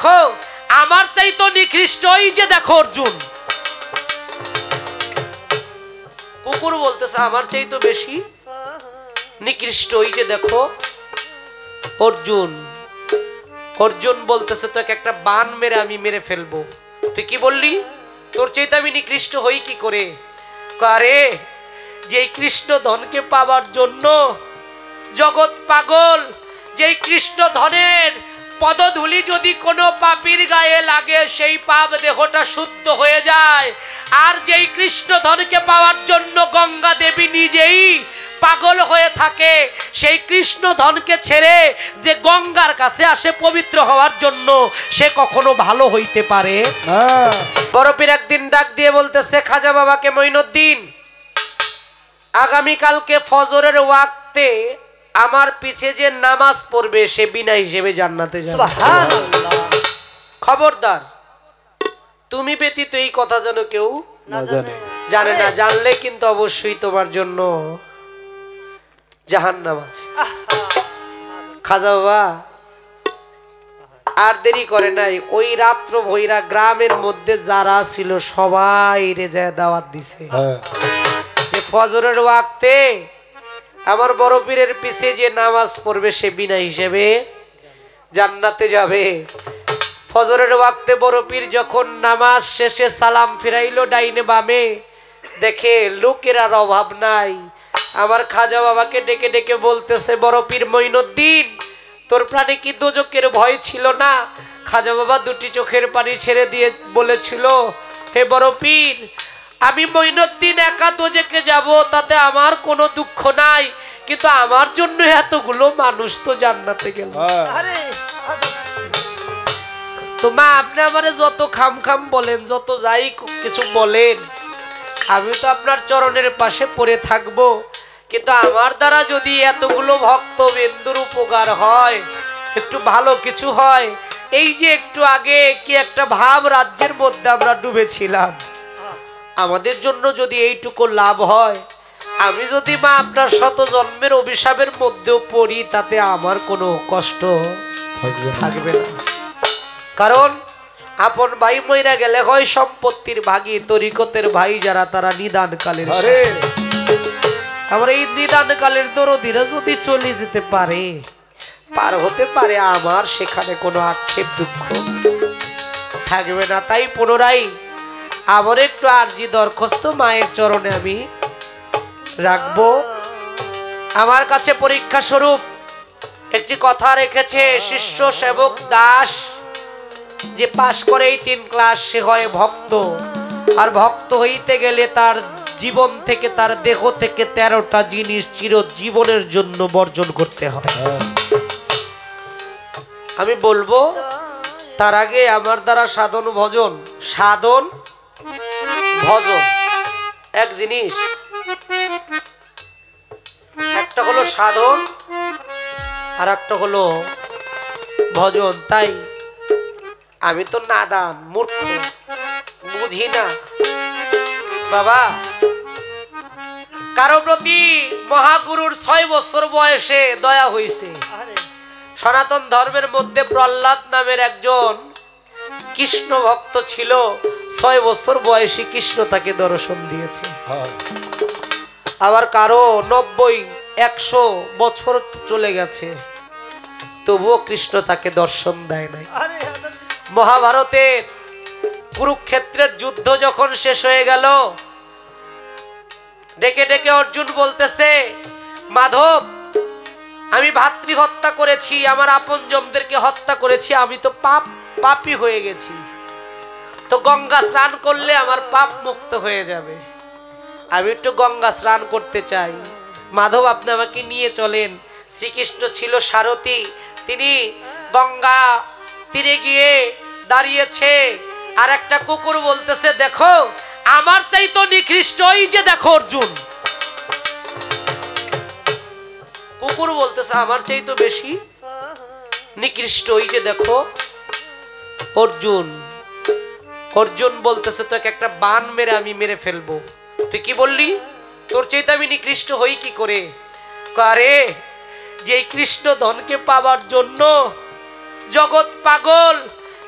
দেখো আমার চাইতো নিকৃষ্ট ওই যে দেখো অর্জুন। কুকুর বলতেছে আমার চাইতো বেশি নিকৃষ্ট ওই যে দেখো অর্জুন। অর্জুন বলতেছে তোকে একটা বান মেরে আমি মেরে ফেলবো। তুই কি বললি? তোর চাইতে আমি নিকৃষ্ট হই কি করে? আরে যে কৃষ্ণ ধনকে পাওয়ার জন্য জগৎ পাগল, যে কৃষ্ণ ধনের পদধূলি যদি কোনো পাপীর গায়ে লাগে সেই পাপ দেহটা শুদ্ধ হয়ে যায়। আর যেই কৃষ্ণ ধনকে পাওয়ার জন্য গঙ্গা দেবী নিজেই পাগল হয়ে থাকে, সেই কৃষ্ণ ধনকে ছেড়ে যে গঙ্গার কাছে আসে পবিত্র হওয়ার জন্য, সে কখনো ভালো হইতে পারে? বরফির একদিন ডাক দিয়ে বলতেছে খাজা বাবাকে, মঈনুদ্দিন আগামীকালকে ফজরের ওয়াক্তে আমার পিছে যে নামাজ পড়বে সে বিনা হিসেবে জান্নাতে যাবে। সুবহানাল্লাহ। খবরদার তুমি ব্যতীত এই কথা যেন কেউ না জানে না। জানলে কিন্তু অবশ্যই তোমার জন্য জাহান্নাম আছে। খাজা বাবা আর দেরি করে নাই, ওই রাত্র ভৈরা গ্রামের মধ্যে যারা ছিল সবাই রেজা দাওয়াত দিছে যে ফজরের ওয়াক্তে আমার বড় পীরের পিছে যে নামাজ পড়বে সে বিনা হিসেবে জান্নাতে যাবে। ফজরের ওয়াক্তে বড় পীর যখন নামাজ শেষে সালাম ফিরাইলো ডাইনে বামে, দেখে লোকের আর অভাব নাই। আমার খাজা বাবাকে ডেকে ডেকে বলতেছে, বড় পীর মঈনুদ্দিন তোর প্রাণে কি দোজকের ভয় ছিল না? খাজা বাবা দুটি চোখের পানি ছেড়ে দিয়ে বলেছিল, হে বড় পীর আমি মঈনুদ্দিন একা দোজকে যাব তাতে আমার কোনো দুঃখ নাই, কিন্তু আমার জন্য এতগুলো মানুষ তো জান্নাতে গেল। তো মা আপনি আমারে যত খাম খাম বলেন, যত যাই কিছু বলেন, আমি তো আপনার চরণের পাশে পড়ে থাকবো, কিন্তু আমার দ্বারা যদি এতগুলো ভক্ত বিন্দুর উপকার হয়, একটু ভালো কিছু হয়, এই যে একটু আগে কি একটা ভাব রাজ্যের মধ্যে আমরা ডুবেছিলাম, আমাদের জন্য যদি এইটুকু লাভ হয়, আমি যদি মা আপনার শত জন্মের অভিশাপের মধ্যেও পড়ি তাতে আমার কোনো কষ্ট থাকবে না। কারণ আপন ভাই মইরা গেলে হয় সম্পত্তির ভাগী, তরিকতের ভাই যারা তারা নিদান কালের, আমার এই নিদান কালের দরদিরা যদি চলে যেতে পারে, পার হতে পারে, আমার সেখানে কোনো আক্ষেপ দুঃখ থাকবে না। তাই পুনরায় আবার একটু আরজি দরখাস্ত মায়ের চরণে আমি রাখবো। আমার কাছে পরীক্ষা স্বরূপ একটি কথা রেখেছে, শিষ্য সেবক দাস যে পাশ করে এই 3 ক্লাস সে হয় ভক্ত, আর ভক্ত হইতে গেলে তার জীবন থেকে, তার দেহ থেকে 13টা জিনিস চিরজীবনের জন্য বর্জন করতে হয়। আমি বলবো তার আগে আমার দ্বারা সাধন ভজন এক জিনিস, একটা হলো সাধন আর একটা হলো ভজন। তাই আমি তো নাদান মূর্খ, বুঝি না বাবা। কারো প্রতি মহাগুরুর 6 বছর বয়সে দয়া হইছে। সনাতন ধর্মের মধ্যে প্রহ্লাদ নামের একজন কৃষ্ণ ভক্ত ছিল, 6 বছর বয়সী কৃষ্ণ তাকে দর্শন দিয়েছে। আবার কারো 90-100 বছর চলে গেছে, তবুও কৃষ্ণ তাকে দর্শন দেয় নাই। মহাভারতের কুরুক্ষেত্রের যুদ্ধ যখন শেষ হয়ে গেল, ডেকে ডেকে অর্জুন বলতেছে, মাধব আমি ভাতৃ হত্যা করেছি, আমার আপনজনদেরকে হত্যা করেছি, আমি তো পাপী হয়ে গেছি, তো গঙ্গা স্নান করলে আমার পাপ মুক্ত হয়ে যাবে, আমি একটু গঙ্গা স্নান করতে চাই, মাধব আপনি আমাকে নিয়ে চলেন। শ্রীকৃষ্ণ ছিল সারথি, তিনি গঙ্গা তীরে গিয়ে দাঁড়িয়েছে, আর একটা কুকুর বলতেছে, দেখো আমার চাইতো নিকৃষ্ট ওই যে দেখো অর্জুন। কুকুর বলতেছে আমার চাইতো বেশি নিকৃষ্ট ওই যে দেখো অর্জুন। অর্জুন বলতেছে তোকে একটা বান মেরে আমি মেরে ফেলবো। তুই কি বললি? তোর চাইতে আমি নিকৃষ্ট হই কি করে? আরে যে কৃষ্ণ ধনকে পাওয়ার জন্য জগৎ পাগল,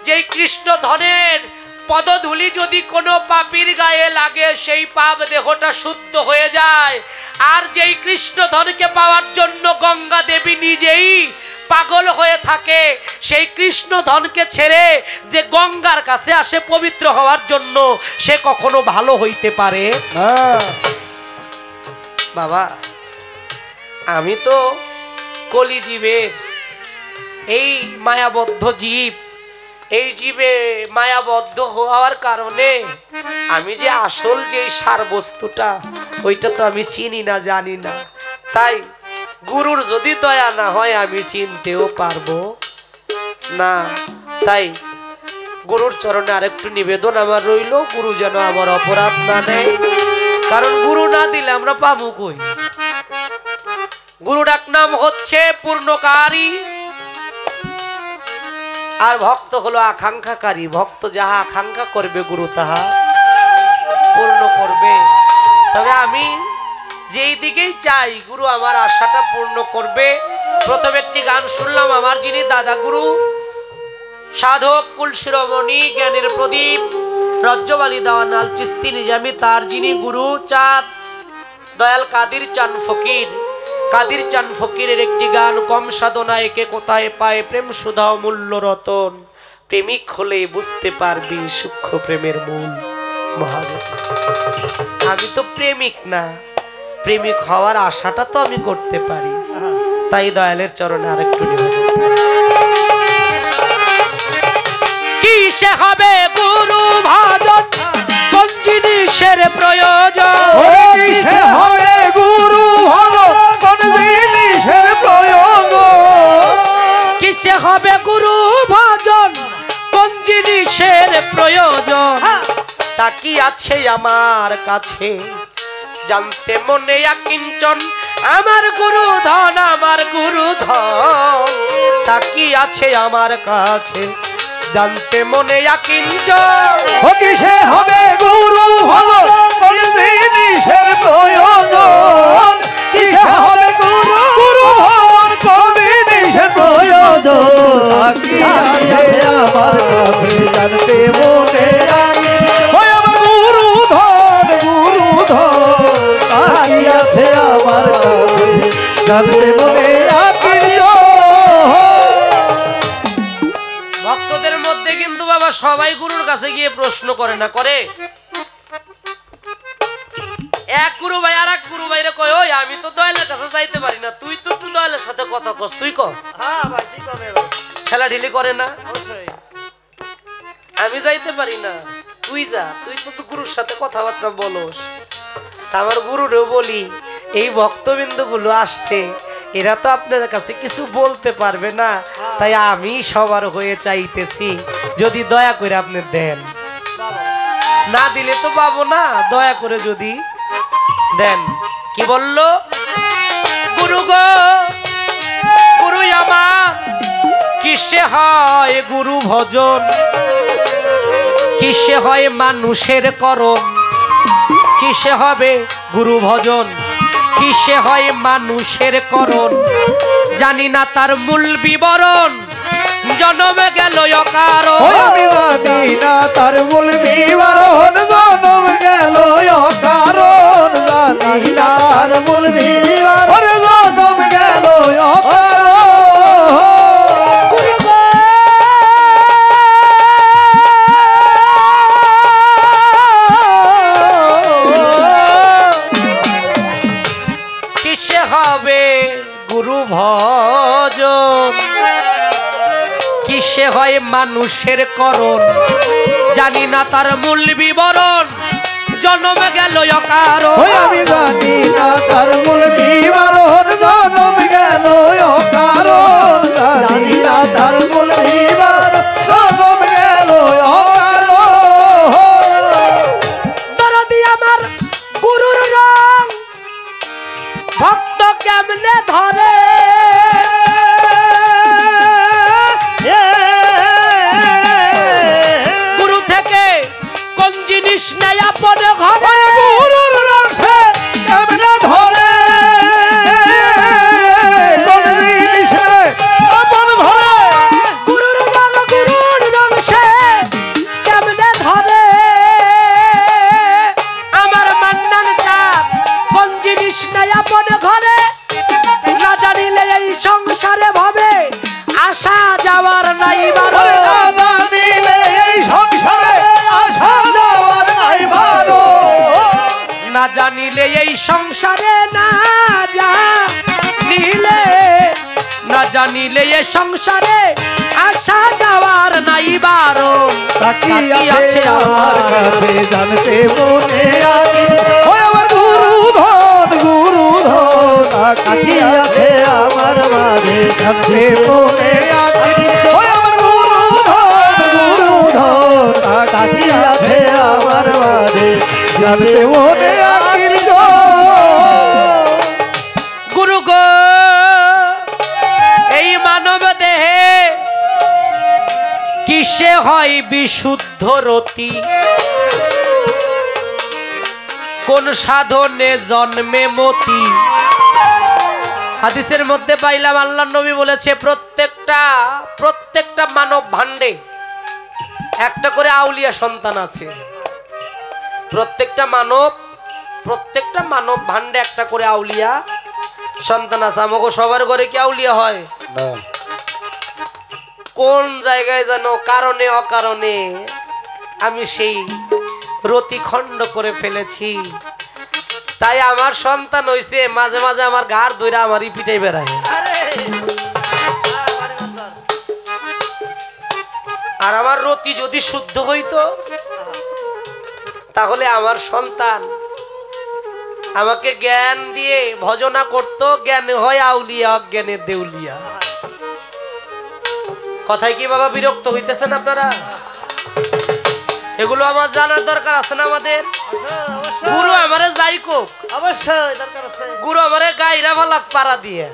যেই কৃষ্ণ ধনের পদধূলি যদি কোনো পাপীর গায়ে লাগে সেই পাপ দেহটা শুদ্ধ হয়ে যায়। আর যেই কৃষ্ণ ধনকে পাওয়ার জন্য গঙ্গা দেবী নিজেই পাগল হয়ে থাকে, সেই কৃষ্ণ ধনকে ছেড়ে যে গঙ্গার কাছে আসে পবিত্র হওয়ার জন্য, সে কখনো ভালো হইতে পারে না। বাবা, আমি তো কলিজীবের এই মায়াবদ্ধ জীব, এই জীবে মায়াবদ্ধ হওয়ার কারণে আমি যে আসল যে সার বস্তুটা ওইটা তো আমি চিনি না, জানি না। তাই গুরুর যদি দয়া না হয় আমি চিনতেও পারবো না। তাই গুরুর চরণে আরেকটু নিবেদন আমার রইল, গুরু যেন আমার অপরাধ না নেয়, কারণ গুরু না দিলে আমরা পাবো কই। গুরু ডাক নাম হচ্ছে পূর্ণকারী, আর ভক্ত হলো আকাঙ্ক্ষাকারী। ভক্ত যাহা আকাঙ্ক্ষা করবে গুরু তাহা পূর্ণ করবে। তবে আমি যেই দিকেই চাই গুরু আমার আশাটা পূর্ণ করবে। প্রথম একটি গান শুনলাম, আমার যিনি দাদা গুরু সাধক কুলশিরোমণি জ্ঞানের প্রদীপ রজ্জবালি দেওয়ানাল চিস্তি নিজামি, তার যিনি গুরু চাঁদ দয়াল কাদির চান ফকির। কাদির চান ফকিরের একটি গান, কম সাধনায় কে কোথায় পায় প্রেম সুধা মূল্য রতন, প্রেমিক হলে বুঝতে পারবি সূক্ষ্ম প্রেমের মূল। মহাজন, আমি তো প্রেমিক না, প্রেমিক হওয়ার আশাটা তো আমি করতে পারি। তাই দয়ালের চরণে আরেকটু নিবেদন। কিসে হবে গুরু ভজন, কোন জিনিসের প্রয়োজন? কিসে হবে গুরু ভজন, কোন জিনিসের প্রয়োজন? কিসে হবে গুরু ভজন, কোন জিনিসের প্রয়োজন? তা কি আছে আমার কাছে জানতে মনে আকিঞ্চন, আমার গুরু ধন, আমার গুরু ধন। তা কি আছে আমার কাছে জানতে মনে আকিঞ্চন। কিসে হবে গুরু ভজন, কোন জিনিসের প্রয়োজন? কিসে হবে গুরু ভজন, কোন জিনিসের প্রয়োজন? কি আছে আমার কাছে জানতে মনে রাখি, ওই আমার গুরু ধন, গুরু ধন। কি আছে আমার কাছে জানতে মনে রাখি। ভক্তদের মধ্যে কিন্তু বাবা সবাই গুরুর কাছে গিয়ে প্রশ্ন করে না, করে এক গুরু ভাই আর এক গুরু ভাইরে কয়, ওই আমি তো দয়ালের কাছে যাইতে পারি না, তুই তো একটু দয়ালের সাথে কথা কস, তুই কর। হ্যাঁ ভাই, ঠিক হবে ভাই। খেলা ঢিলি করে না, অবশ্যই। আমি যাইতে পারি না, তুই যা, তুই তো গুরুর সাথে কথাবার্তা বলোস। আমার গুরুরেও বলি, এই ভক্তবিন্দু গুলো আসছে, এরা তো আপনাদের কাছে কিছু বলতে পারবে না, তাই আমি সবার হয়ে চাইতেছি যদি দয়া করে আপনি দেন। না দিলে তো পাবো না, দয়া করে যদি দেন। কি বলল গুরু গো, গুরু আমার কিসে হয় গুরু ভজন, কিসে হয় মানুষের করণ? কিসে হবে গুরু ভজন, কিসে হয় মানুষের করণ? জানি না তার মূল বিবরণ, জন্মে গেল অকারণ। আমি জানি না তার মূল বিবরণ, জন্ম গেল অকারণ। জানি না তার মূল বিবরণ, জন্ম গেল অকারণ। কিসে হবে গুরু ভজন, কিসে হয় মানুষের করণ? জানি না তার মূল বিবরণ, জন্মে গেল অকারণ। আমি জানি না তার মূল বিবরণ, জন্ম গেল অকারণ। জানি না তার মূল বিবরণ, জন্ম গেল অকারণ। দরদি আমার গুরুর রং ভক্ত কেমনে ধরে? গুরু থেকে কোন জিনিস নেই আপন ঘরে? গুরুর রং সে কেমনে ধরে? কোন জিনিস এই সংসারে না জানিলে এ সংসারে আসা যাওয়ার নাই বারণ। তাকিয়াছে আমার কাছে জানতে মনে আগে ওই আমার গুরু ধন তাকিয়াছে আমার মাঝে জানতে মনে আগে ওই আমার গুরু ধন তাকিয়াছে আমার মাঝে জানতে মনে আগে গুরু গো এই মানব দেহে কিসে হয় বিশুদ্ধ রতি, কোন সাধনে জন্মে মতি। হাদিসের মধ্যে পাইলাম আল্লাহর নবী বলেছে প্রত্যেকটা মানব ভাণ্ডে একটা করে আউলিয়া সন্তান আছে। প্রত্যেকটা মানব ভাণ্ডে একটা করে আউলিয়া সন্তান আছে। আমাকে সবার ঘরে কি আউলিয়া হয় না? কোন জায়গায় যেন কারণে অকারণে আমি সেই রতি খণ্ড করে ফেলেছি, তাই আমার সন্তান হইছে মাঝে মাঝে আমার ঘাড় ধইরা আমারই পিটাই বেড়ায়। আর আমার রতি যদি শুদ্ধ হইতো তাহলে আমার সন্তান আমাকে জ্ঞান দিয়ে ভজনা করতো। জ্ঞান হয় আউলিয়া, অজ্ঞানে দেউলিয়া। কথায় কি বাবা বিরক্ত হইতেছেন আপনারা? এগুলো আমার জানার দরকার আছে না আমাদের? গুরু আমারে যাই কোক, অবশ্যই দরকার আছে। গুরু আমারে গাইরা ভালাক পাড়া দিয়ে,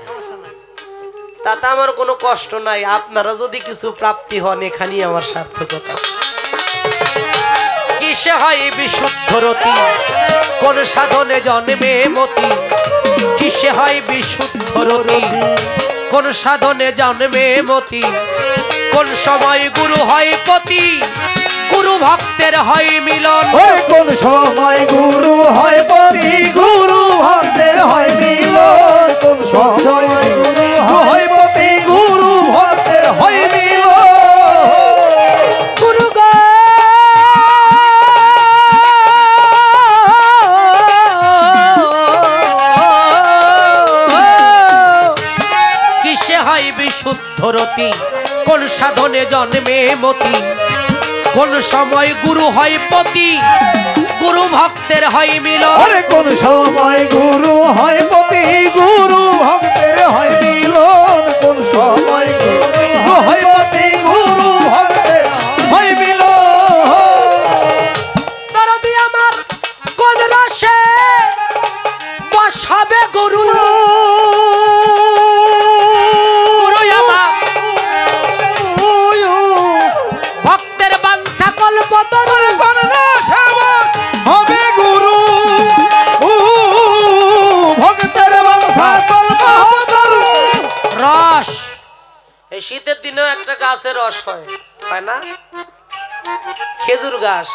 তাতে আমার কোনো কষ্ট নাই। আপনারা যদি কিছু প্রাপ্তি হন এখানেই আমার সার্থকতা। কিসে হয় বিশুদ্ধ রতি, কোন সাধনে জন্মে মতি। কিসে হয় বিশুদ্ধ রতি, কোন সাধনে জন্মে মতি। কোন সময় গুরু হয় পতি, গুরু ভক্তের হয় মিলন। কোন সময় গুরু হয় পতি, গুরু ভক্তের হয় মিলন। কোন সময় গুরু হয় পতি, গুরু ভক্তের হয় মিলন। গুরু গো কিসে হয় বিশুদ্ধ রতি, কোন সাধনে জন্মে মতি। কোন সময় গুরু হয় পতি, গুরু ভক্তের হয় মিলন। কোন সময় গুরু হয় পতি, গুরু ভক্তের হয় মিলন। কোন সময় গুরু হয় পতি, গুরু ভক্তের হয় মিলন। দরদি আমার কোন রসে বসাবে গুরু, গুরু আমার ভক্তের বাঞ্ছা কল্পতরু। হবে গুরু ভক্তের বাঞ্ছা কল্পতরু। রস এই শীতের দিনেও একটা গাছের রস হয় না? খেজুর গাছ,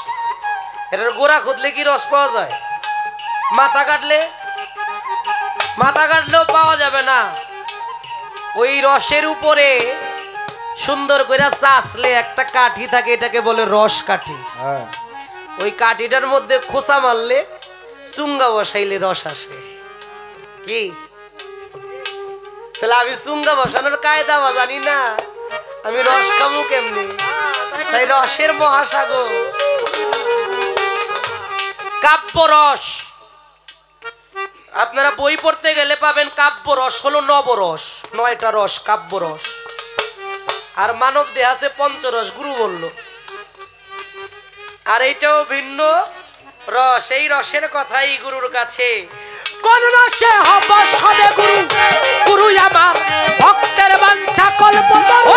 এটার গোড়া খুদলে কি রস পাওয়া যায়? মাথা কাটলেও পাওয়া যাবে না। ওই রসের উপরে সুন্দর করে চাষলে একটা কাঠি থাকে, এটাকে বলে রস কাঠি। ওই কাঠিটার মধ্যে খোসা মারলে চুঙ্গা বসাইলে রস আসে। কি তাহলে আমি চুঙ্গা বসানোর কায়দা জানি না, আমি রস খাবো কেমনি? তাই রসের মহাসাগর কাব্য রস। আপনারা বই পড়তে গেলে পাবেন কাব্য রস হলো নবরস, 9টা রস কাব্য রস। আর মানব দেহ আছে পঞ্চরস, গুরু বলল। আর এইটাও ভিন্ন রস। এই রসের কথাই গুরুর কাছে। কোন রসে হবে গুরু, গুরু আমার ভক্তের বাঞ্ছা কল্পতরু।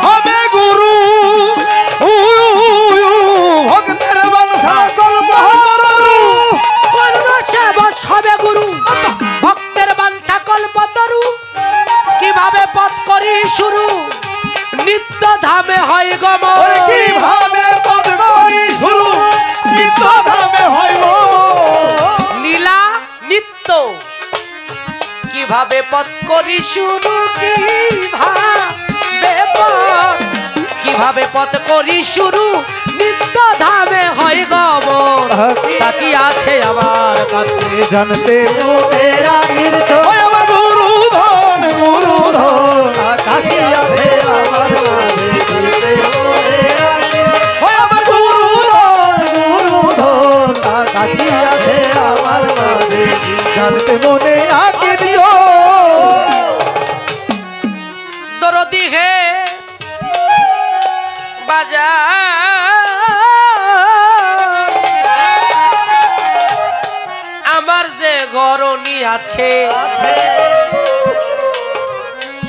হবে গুরু ভক্তের বাঞ্ছা কল্পতরু। কোন রসে হবে গুরু ভক্তের বাঞ্ছা কল্পতরু। কিভাবে পথ করি শুরু, নিত্য ধামে হয় গমন। কিভাবে পথ করি শুরু, নিত্য ধামে হয় গমন। লীলা নিত্য কিভাবে পথ করি শুরু, কিভাবে পথ করি শুরু, নিত্য ধামে হয় গমন। তাকি আছে আমার কাছে জানতে মনে আখির ওই আমার গুরু ধন তাকিয়ে আছে আমার মাঝে জানতে মনে আখির ওই আমার গুরু ধন তাকিয়ে আছে আমার মাঝে জানতে মনে আখির দরদি হে বাজার আমার যে ঘরণী আছে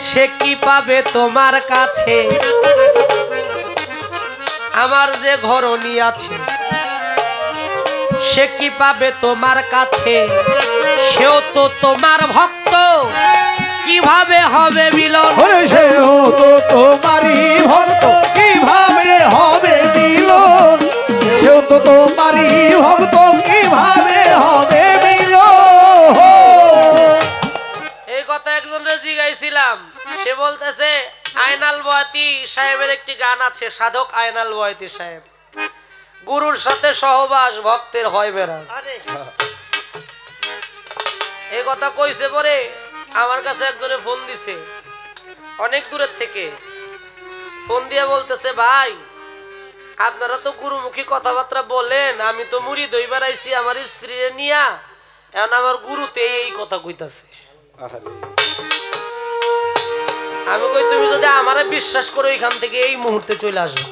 সে কি পাবে তোমার কাছে আমার যে ঘরণী আছে সে কি পাবে তোমার কাছে সেও তো তোমার ভক্ত কিভাবে হবে মিলন সেও তো তোমারই ভক্ত কিভাবে হবে মিলন সেও তো তোমারই ভক্ত কিভাবে হবে মিলন এই কথা একজনকে জিজ্ঞাসিলাম সে বলতেছে আয়নাল বয়াতি সাহেবের একটি গান আছে সাধক আয়নাল বয়াতি সাহেব গুরুর সাথে সহবাস ভক্তের হয় মেরাজ এই কথা কইছে পরে আমার কাছে একজনে ফোন দিছে অনেক দূরের থেকে ফোন দিয়ে বলতেছে ভাই আপনারা তো গুরুমুখী কথাবার্তা বলেন আমি তো মুড়ি দই বেড়াইছি আমার স্ত্রীরে নিয়া এখন আমার গুরুতে এই কথা কইতাছে আমি কই তুমি যদি আমারে বিশ্বাস করো এখান থেকে এই মুহূর্তে চলে আসো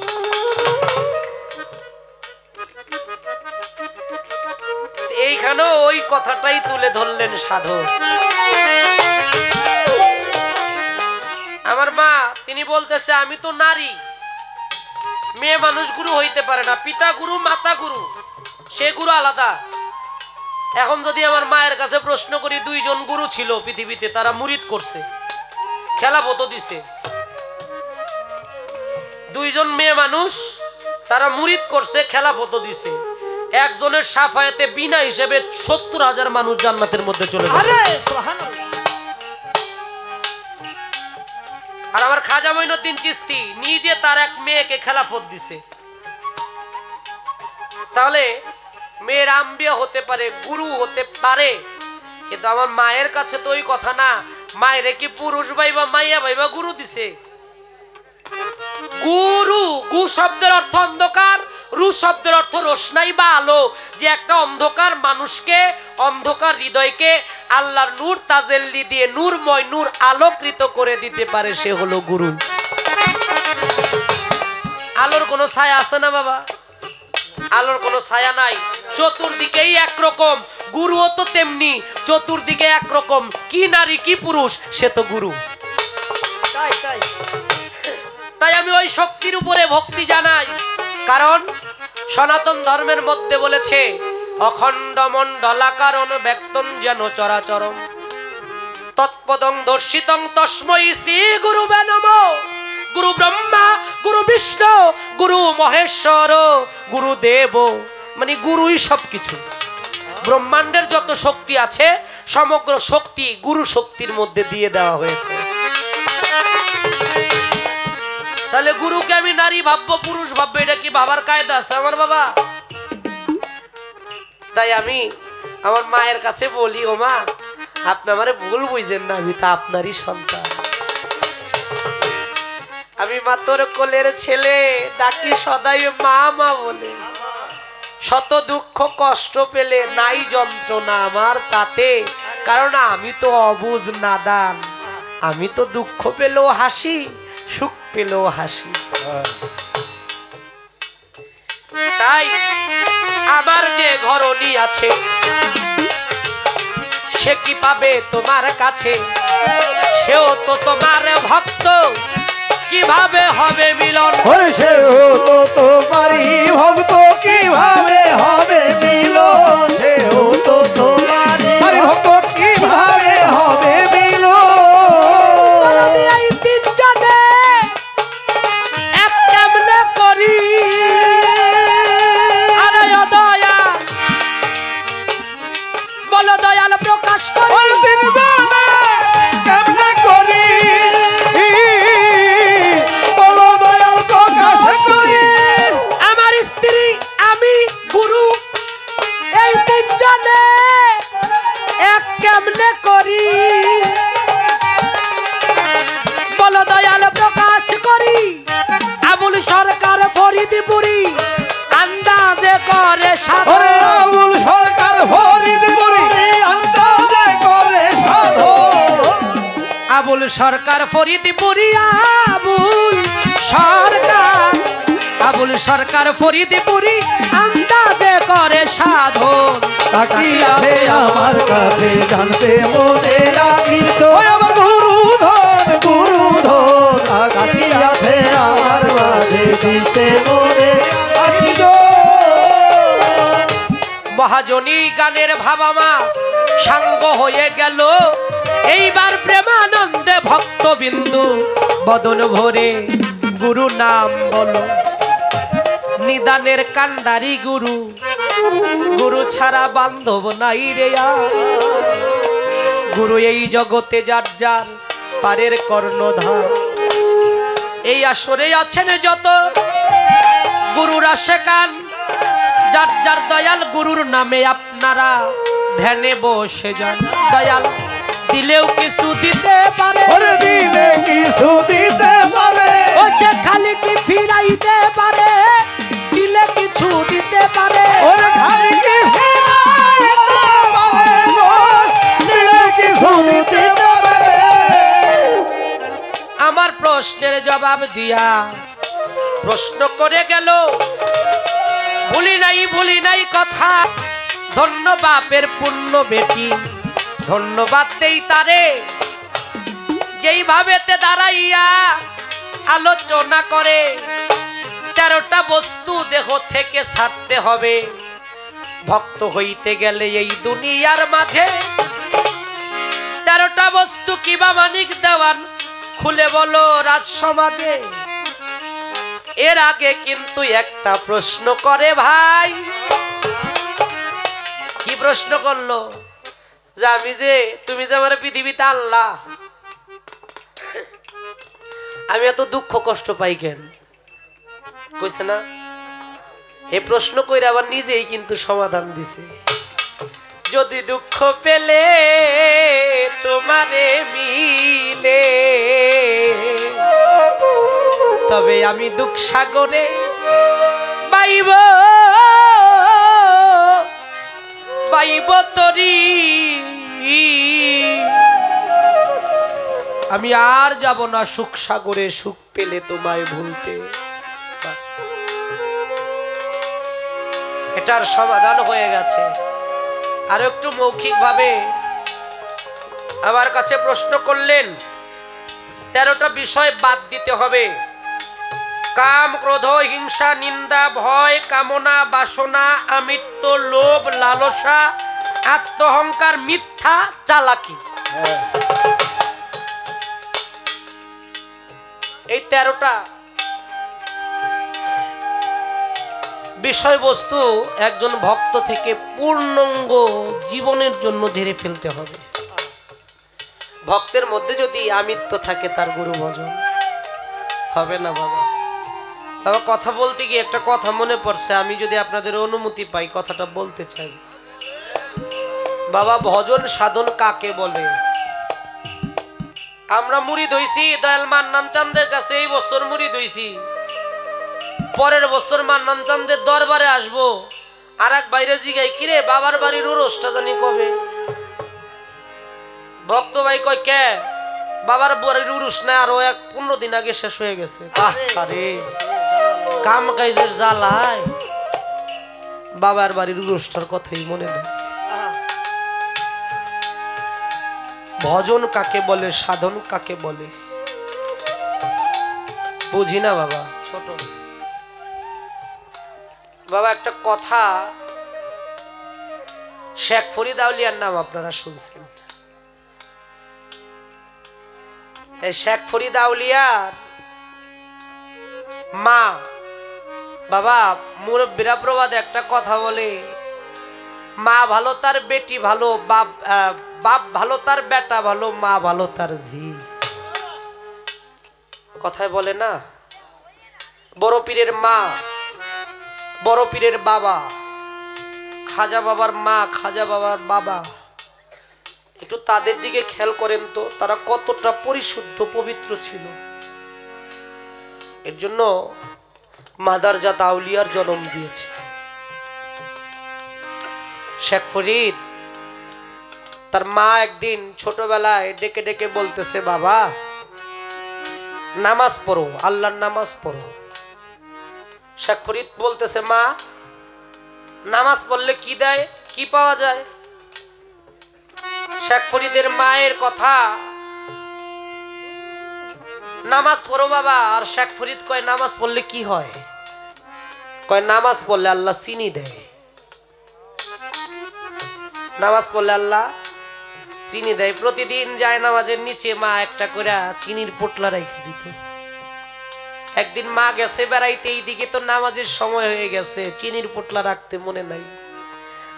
এইখানেও ওই কথাটাই তুলে ধরলেন সাধক আমার মা তিনি বলতেছে আমি তো নারী মেয়ে মানুষ গুরু হইতে পারে না পিতা গুরু মাতা গুরু সে গুরু আলাদা এখন যদি আমার মায়ের কাছে প্রশ্ন করি দুইজন গুরু ছিল পৃথিবীতে তারা মুরিদ করছে খেলাফত দিছে দুইজন মেয়ে মানুষ তারা মুরিদ করছে খেলাফত দিছে একজনের সাফায়াতে বিনা হিসেবে ৭০,০০০ মানুষ জান্নাতের মধ্যে চলে যাবে আর আমার খাজা মঈনুদ্দিন চিশতি নিজে তার এক মেয়েকে খেলাফত দিছে তাহলে মেয়ের আম্বিয়া হতে পারে গুরু হতে পারে কিন্তু আমার মায়ের কাছে তো ওই কথা না মায়ের কি পুরুষ ভাই বা মাইয়া ভাই বা গুরু দিছে গুরু গু শব্দের অর্থ অন্ধকার রু শব্দের অর্থ রোশনাই বা আলো যে একটা অন্ধকার মানুষকে অন্ধকার হৃদয়কে আল্লাহর নূর তাজেল্লি দিয়ে নূরময় নূর আলোকৃত করে দিতে পারে সে হলো গুরু আলোর কোনো ছায়া আছে না বাবা আলোর কোনো ছায়া নাই চতুর্দিকেই একরকম গুরুও তো তেমনি চতুর্দিকে একরকম কি নারী কি পুরুষ সে তো গুরু তাই আমি ওই শক্তির উপরে ভক্তি জানাই কারণ সনাতন ধর্মের মধ্যে বলেছে অখণ্ড মণ্ডলাকারণ ব্যক্তং যেন চরাচরম তৎপদং দর্শিতং তস্মৈ শ্রী গুরুবে নমঃ গুরু ব্রহ্মা গুরু বিষ্ণু গুরু মহেশ্বর গুরুদেব মানে গুরুই সবকিছু ব্রহ্মাণ্ডের যত শক্তি আছে সমগ্র শক্তি গুরু শক্তির মধ্যে দিয়ে দেওয়া হয়েছে তাহলে গুরুকে আমি নারী ভাববো পুরুষ ভাববো এটা কি বাবার কায়দা আছে আমার বাবা তাই আমি আমার মায়ের কাছে বলি ও মা আপনি আমারে ভুল বুঝেন না আমি তো আপনারই সন্তান আমি মাতর কোলের ছেলে ডাকি সদাই মা মা বলে শত দুঃখ কষ্ট পেলে নাই যন্ত্রণা আমার তাতে কারণ আমি তো অবুঝ নাদান আমি তো দুঃখ পেলেও হাসি সুখ পেলেও হাসি তাই আমার যে ঘরণী আছে সে কি পাবে তোমার কাছে সেও তো তোমার ভক্ত কিভাবে হবে মিলন সেও তো তোমারই ভক্ত কিভাবে হবে মিলন সেও তো তোমারই ভক্ত কিভাবে হবে মিলন সরকার ফরিদপুরি আবুল সরকার ফরিদপুরি আন্দাজে করে সাধন। তাকিয়াছে আমার কাছে জানতে মনে রাখি তো আমার গুরুধন তাকিয়াছে আমার কাছে জানতে মনে রাখি তো। মহাজনী গানের ভাবামা সাঙ্গ হয়ে গেল, এইবার প্রেমানন্দে ভক্তবিন্দু বদন ভরে গুরু নাম বলো। নিদানের কান্ডারি গুরু, গুরু ছাড়া বান্ধব নাই রে গুরু এই জগতে যার যার পারের কর্ণধার। এই আসরে আছেন যত গুরুর আশেকান, যার যার দয়াল গুরুর নামে আপনারা ধ্যানে বসে যান। দয়াল দিলেও কিছু দিতে পারে, দিলে কিছু দিতে পারে, ও যে খালি কি ফিরাইতে পারে, দিলে কিছু দিতে পারে, খালি কি দিলে কিছু দিতে পারে। আমার প্রশ্নের জবাব দিয়া প্রশ্ন করে গেল, ভুলি নাই কথা, ধন্য বাপের পুণ্য বেটি, ধন্যবাদ দেই তারে যেইভাবে দাঁড়াইয়া আলোচনা করে। 13টা বস্তু দেহ থেকে ছাড়তে হবে ভক্ত হইতে গেলে এই দুনিয়ার মাঝে। 13টা বস্তু কিবা মানিক দেওয়ান খুলে বলো রাজ সমাজে। এর আগে কিন্তু একটা প্রশ্ন করে ভাই। কি প্রশ্ন করলো? যে তুমি যে আমার পৃথিবীতে আল্লাহ, আমি এত দুঃখ কষ্ট পাই কেন? কইছে না? এই প্রশ্ন কইরা আবার নিজেই কিন্তু সমাধান দিছে। যদি দুঃখ পেলে তোমারে মিলে, তবে আমি দুঃখ সাগরে বাইব তরি। আমি আর যাব না সুখ সাগরে সুখ পেলে তোমায় ভুলতে। এটার সমাধান হয়ে গেছে। আর একটু মৌখিক ভাবে আমার কাছে প্রশ্ন করলেন, 13টা বিষয় বাদ দিতে হবে। কাম, ক্রোধ, হিংসা, নিন্দা, ভয়, কামনা, বাসনা, আমিত্ব, লোভ, লালসা, আত্মহংকার, মিথ্যা, চালাকি। এই 13টা বিষয়বস্তু একজন ভক্ত থেকে পূর্ণাঙ্গ জীবনের জন্য ঝেড়ে ফেলতে হবে। ভক্তের মধ্যে যদি আমিত্ব থাকে তার গুরু ভজন হবে না। বাবা কথা বলতে গিয়ে একটা কথা মনে পড়ছে, আমি যদি আপনাদের অনুমতি পাই কথাটা বলতে চাই। বাবা ভজন সাধন কাকে বলে? আমরা মুরিদ হইছি দয়াল মান্নান চাঁদের কাছে, এই বছর মুরিদ হইছি, পরের বছর মান্নান চাঁদের দরবারে আসবো। আর এক বাইরে জিগাই, কিরে বাবার বাড়ির ওরসটা জানি কবে? ভক্ত ভাই কয় কে? বাবার বাড়ির উরুস না আরো 15 দিন আগে শেষ হয়ে গেছে। আরে কাম কাজের জ্বালায় বাবার বাড়ির উরুসটার কথাই মনে নেই। ভজন কাকে বলে, সাধন কাকে বলে বুঝি না বাবা। ছোট বাবা একটা কথা, শেখ ফরিদ আউলিয়ার নাম আপনারা শুনছেন। এই শেখ ফরিদ আউলিয়ার মা বাবা মুরব্বীরা প্রবাদে একটা কথা বলে, মা ভালো তার বেটি ভালো, বাপ ভালো তার বেটা ভালো, মা ভালো তার ঝি। কথায় বলে না? বড় পীরের মা, বড় পীরের বাবা, খাজা বাবার মা, খাজা বাবার বাবা, একটু তাদের দিকে খেয়াল করেন তো, তারা কতটা পরিশুদ্ধ পবিত্র ছিল। এর জন্য মাদারজাত আউলিয়ার জন্ম দিয়েছে। শেখ ফরিদ তার মা একদিন ছোটবেলায় ডেকে ডেকে বলতেছে, বাবা নামাজ পড়ো, আল্লাহর নামাজ পড়ো। শেখ ফরিদ বলতেছে, মা নামাজ পড়লে কি দেয়, কি পাওয়া যায়? শেখ ফরিদের মায়ের কথা, নামাজ পড়ো বাবা। আর শেখ ফরিদ কয়, নামাজ পড়লে কি হয়? কয় নামাজ পড়লে আল্লাহ চিনি দেয়। নামাজ পড়লে আল্লাহ চিনি দেয়। প্রতিদিন যায় নামাজের নিচে মা একটা করে চিনির পোটলা রেখে দিত। একদিন মা গেছে বেড়াইতে, এইদিকে তো নামাজের সময় হয়ে গেছে, চিনির পোটলা রাখতে মনে নাই।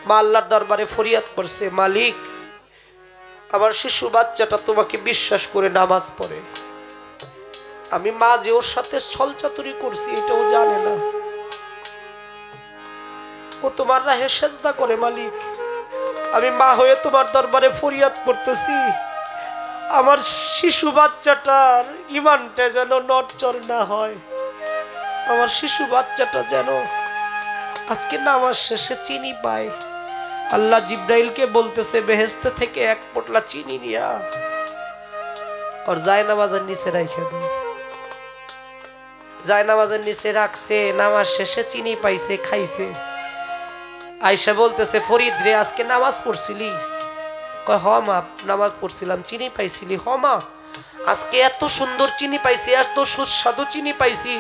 মা আল্লাহর দরবারে ফরিয়াদ করছে, মালিক আমার শিশু বাচ্চাটা তোমাকে বিশ্বাস করে নামাজ পড়ে, আমি মা যে ওর সাথে ছলচাতুরি করছি এটাও জানে না, ও তোমার রাহে সেজদা করে। মালিক আমি মা হয়ে তোমার দরবারে ফরিয়াদ করতেছি, আমার শিশু বাচ্চাটার ইমানটা যেন নড়চড় না হয়, আমার শিশু বাচ্চাটা যেন আজকে নামাজ শেষে চিনি পায়। আল্লাহ জিব্রাইলকে বলতেছে, বেহেশত থেকে এক পোটলা চিনি নিয়া আর যায় নামাজের নিচে রাখে দাও। যায় নামাজের নিচে রাখছে, নামাজ শেষে চিনি পাইছে, খাইছে। আয়সা বলতেছে, ফরিদ রে আজকে নামাজ পড়ছিলি? কয় হ মা নামাজ পড়ছিলাম। চিনি পাইছিলি? হ মা আজকে এত সুন্দর চিনি পাইছি, এত সুস্বাদু চিনি পাইছি,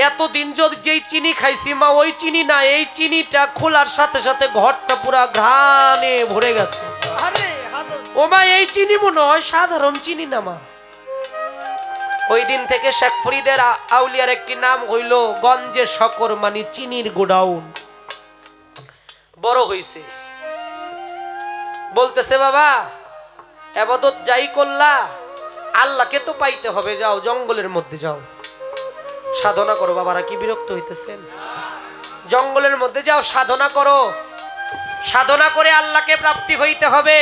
এতদিন যদি যেই চিনি খাইছি মা ওই চিনি না, এই চিনিটা খোলার সাথে সাথে ঘরটা পুরা ঘ্রাণে ভরে গেছে। ও মা এই চিনি মনে হয় সাধারণ চিনি না মা। ওই দিন থেকে শেখ ফরিদের আউলিয়ার একটি নাম হইল গঞ্জে শকর, মানে চিনির গোডাউন। বড় হইছে, বলতেছে বাবা এবাদত যাই করলা আল্লাহকে তো পাইতে হবে, যাও জঙ্গলের মধ্যে যাও সাধনা করো। বাবারা কি বিরক্ত হইতেছেন? জঙ্গলের মধ্যে যাও সাধনা করো, সাধনা করে আল্লাহকে প্রাপ্তি হইতে হবে,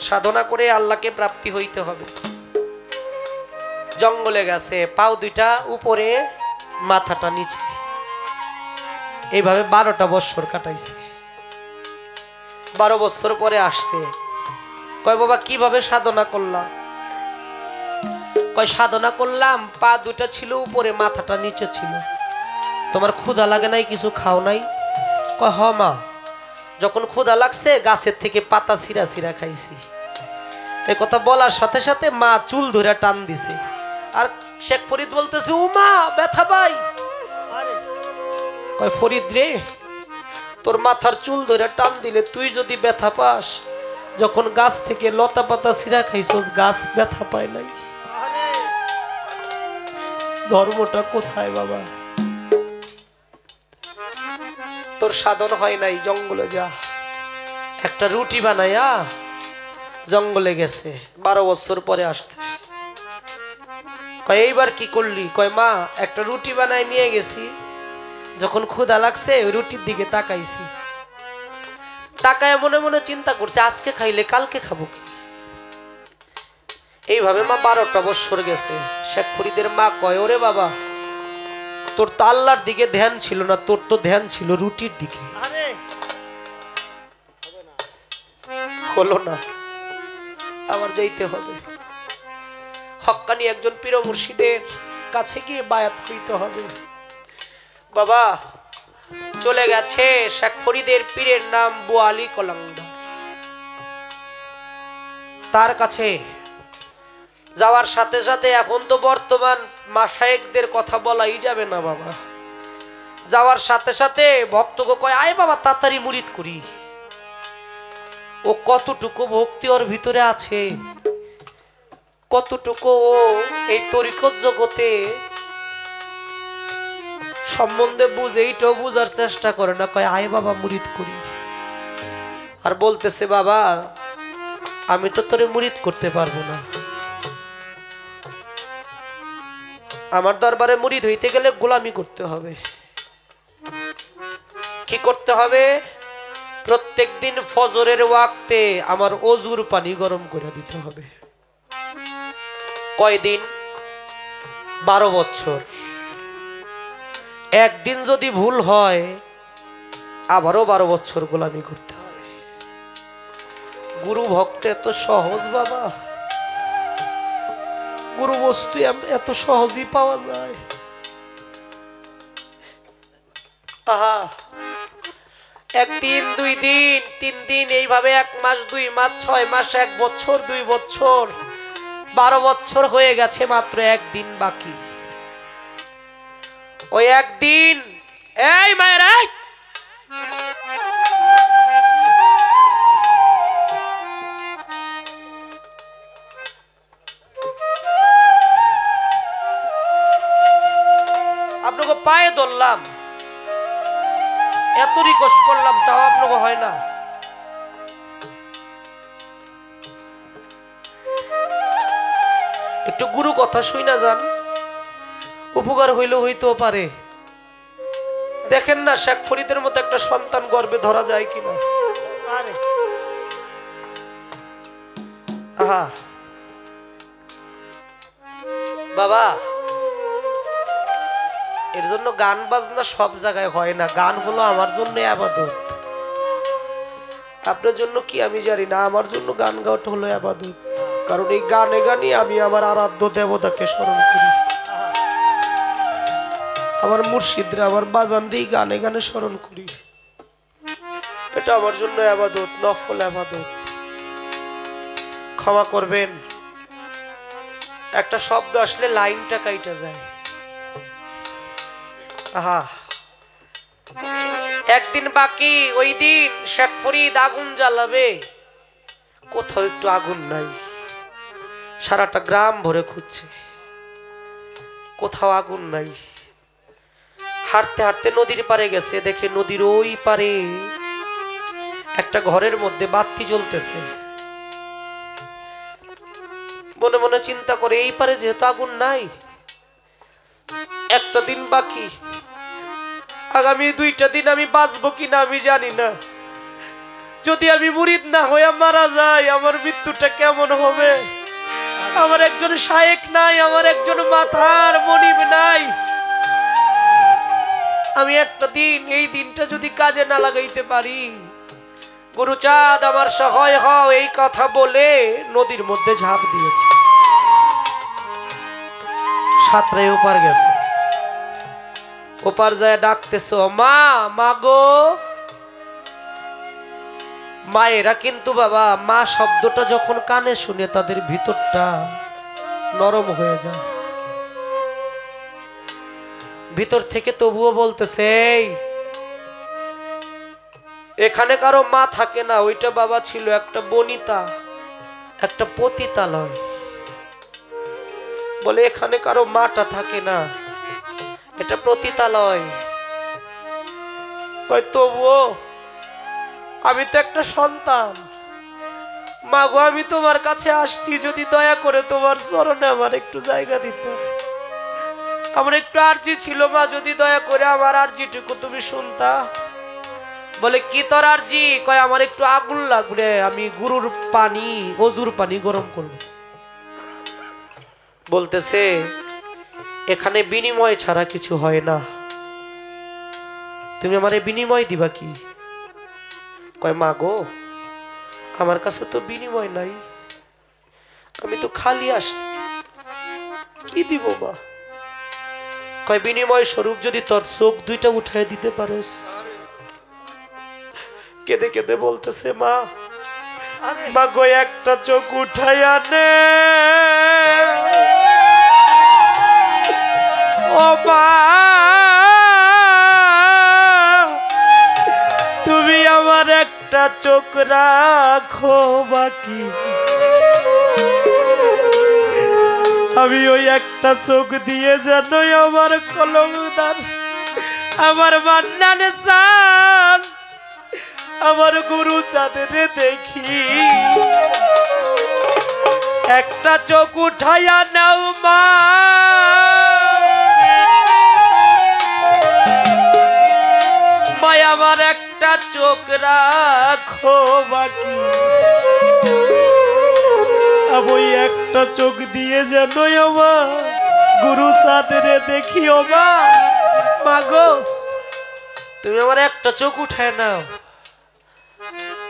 সাধনা করে আল্লাহকে প্রাপ্তি হইতে হবে। জঙ্গলে গেছে, পাও দুইটা উপরে মাথাটা নিচে, এইভাবে 12টা বছর কাটাইছে। 12 বছর পরে আসছে, কয় বাবা কিভাবে সাধনা করলাম? কয় সাধনা করলাম, পা দুটা ছিল উপরে, মাথাটা নিচে ছিল। তোমার ক্ষুধা লাগে নাই, কিছু খাও নাই? কয় হ মা, যখন ক্ষুধা লাগছে গাছের থেকে পাতা ছিঁড়া ছিঁড়া খাইছি। এই কথা বলার সাথে সাথে মা চুল ধরে টান দিছে। আর শেখ ফরিদ বলতেছে, ও মা ব্যথা পাই। কয় ফরিদ রে তোর মাথার চুল ধরে টান দিলে তুই যদি ব্যথা পাস, যখন গাছ থেকে লতা পাতা ছিঁড়া খাইছস গাছ ব্যথা পায় নাই। ধর্মটা কোথায় বাবা? তোর সাধন হয় নাই, জঙ্গলে যা। একটা রুটি বানাইয়া জঙ্গলে গেছে, 12 বছর পরে আসছে। কয় এইবার কি করলি? কয় মা একটা রুটি বানাই নিয়ে গেছি, যখন ক্ষুধা লাগছে ওই রুটির দিকে তাকাইছি, তাকায় মনে মনে চিন্তা করছে আজকে খাইলে কালকে খাবো কি। এইভাবে মা 12টা বছর গেছে। শেখ ফরিদের মা কয়, ওরে বাবা তোর তো আল্লাহর দিকে ধ্যান ছিল না, তোর তো ধ্যান ছিল রুটির দিকে। হলো না, আবার যাইতে হবে। হক্কানি একজন পীর মুর্শিদের কাছে গিয়ে বায়াত হইতে হবে। বাবা চলে গেছে, শেখ ফরিদের পীরের নাম বুয়ালি কলঙ্কদার। তার কাছে যাওয়ার সাথে সাথে, এখন তো বর্তমান মাশায়েখদের কথা বলাই যাবে না বাবা, যাওয়ার সাথে সাথে ভক্তকে কয় আয় বাবা তাড়াতাড়ি মুরিদ করি। ও কতটুকু ভক্তি ওর ভিতরে আছে, কতটুকু ও এই তরিকত জগতে সম্বন্ধে বুঝে, এইটাও বুঝার চেষ্টা করে না। কয় আয় বাবা মুরিদ করি। আর বলতেছে বাবা আমি তো তোরে মুরিদ করতে পারবো না, আমার দরবারে মুরিদ হইতে গেলে গোলামি করতে হবে। কি করতে হবে? প্রত্যেক দিন ফজরের ওয়াক্তে আমার অজুর পানি গরম করে দিতে হবে। কয়দিন? 12 বছর। একদিন যদি ভুল হয় আবারও 12 বছর গোলামি করতে হবে। গুরু ভক্ত এত সহজ বাবা, গুরু বস্তু এত সহজই পাওয়া যায়। আহা, 1 দিন 2 দিন 3 দিন এইভাবে 1 মাস 2 মাস 6 মাস 1 বছর 2 বছর 12 বছর হয়ে গেছে, মাত্র 1 দিন বাকি। ওই 1 দিন এই মায়ের আপনাকে পায়ে ধরলাম, এত রিকোয়েস্ট করলাম, তাও আপনাকে হয় না। একটু গুরু কথা শুই না যান, উপকার হইলেও হইতেও পারে। দেখেন না শেখ ফরিদের মতো একটা সন্তান গর্ভে ধরা যায় কিনা। আহা বাবা, এর জন্য গান বাজনা সব জায়গায় হয় না। গান হলো আমার জন্য ইবাদত, আপনার জন্য কি আমি জানি না, আমার জন্য গান গাওয়াটা হলো ইবাদত। কারণ এই গানে গানে আমি আমার আরাধ্য দেবতাকে স্মরণ করি, আমার মুর্শিদরা আমার বাজানরে গানে গানে স্মরণ করি। এটা আমার জন্য ইবাদত, নফল ইবাদত। ক্ষমা করবেন, একটা শব্দ আসলে লাইনটা কাইটা যায়। আহা, 1 দিন বাকি। ওই দিন শেখ ফরিদ আগুন জ্বালাবে, কোথাও একটু আগুন নাই। সারাটা গ্রাম ভরে খুঁজছে, কোথাও আগুন নাই। হাঁটতে হাঁটতে নদীর পারে গেছে, দেখে নদীর ওই পারে একটা ঘরের মধ্যে বাতি জ্বলতেছে। মনে মনে চিন্তা করে, এই পারে যেহেতু আগুন নাই, একটা দিন বাকি, আগামী 2টা দিন আমি বাঁচবো কিনা আমি জানি না। যদি আমি মুরিদ না হয়ে মারা যাই, আমার মৃত্যুটা কেমন হবে? আমার একজন শায়েক নাই, আমার একজন মাথার মনিব নাই। আমি একটা দিন, এই দিনটা যদি কাজে না লাগাইতে পারি, গুরুচাঁদ আমার সহায় হও, এই কথা বলে নদীর মধ্যে ঝাঁপ দিয়েছে। সাঁতরে ওপার গেছে, ওপার যায় ডাকতেছে, মা, মা গো। মায়েরা কিন্তু বাবা, মা শব্দটা যখন কানে শুনে তাদের ভিতরটা নরম হয়ে যায়। ভিতর থেকে তবুও বলতেছে, এখানে কারো মা থাকে না, ওইটা বাবা ছিল একটা বনিতা, একটা পতিতালয়। বলে এখানে কারো মাটা থাকে না, এটা পতিতালয়। তবুও আমি তো একটা সন্তান, মা গো, আমি তোমার কাছে আসছি, যদি দয়া করে তোমার চরণে আমার একটু জায়গা দিতে। আমার একটু আরজি ছিল মা, যদি দয়া করে আমার আরজিটুকু তুমি শুনতা। বলে কি তোর আরজি? কয় আমার একটু আগুন লাগবে, আমি গুরুর পানি, অজুর পানি গরম করব। বলতেছে এখানে বিনিময় ছাড়া কিছু হয় না, তুমি আমারে বিনিময় দিবা কি? কয় মা গো, আমার কাছে তো বিনিময় নাই, আমি তো খালি আসছি, কি দিব মা? কয় বিনিময় স্বরূপ যদি তোর চোখ 2টা উঠায় দিতে পারোস। কেঁদে কেঁদে বলতেছে, মা, মা গো, একটা চোখ উঠাইয়া নে, ও মা, তুমি আমার একটা চোখ রাখো বাকি। আমি ওই একটা চোখ দিয়ে যেন আমার কলমদার, আমার মান্নান চান, আমার গুরু চাঁদের দেখি। একটা চোখ উঠাইয়া নাও মা, মায় আমার একটা চোখ রাখো বাকি। আমি একটা চোখ দিয়ে যেন আমার গুরু চাঁদের দেখিও মা। মাগো, তুমি আমার একটা চোখ উঠায় নাও,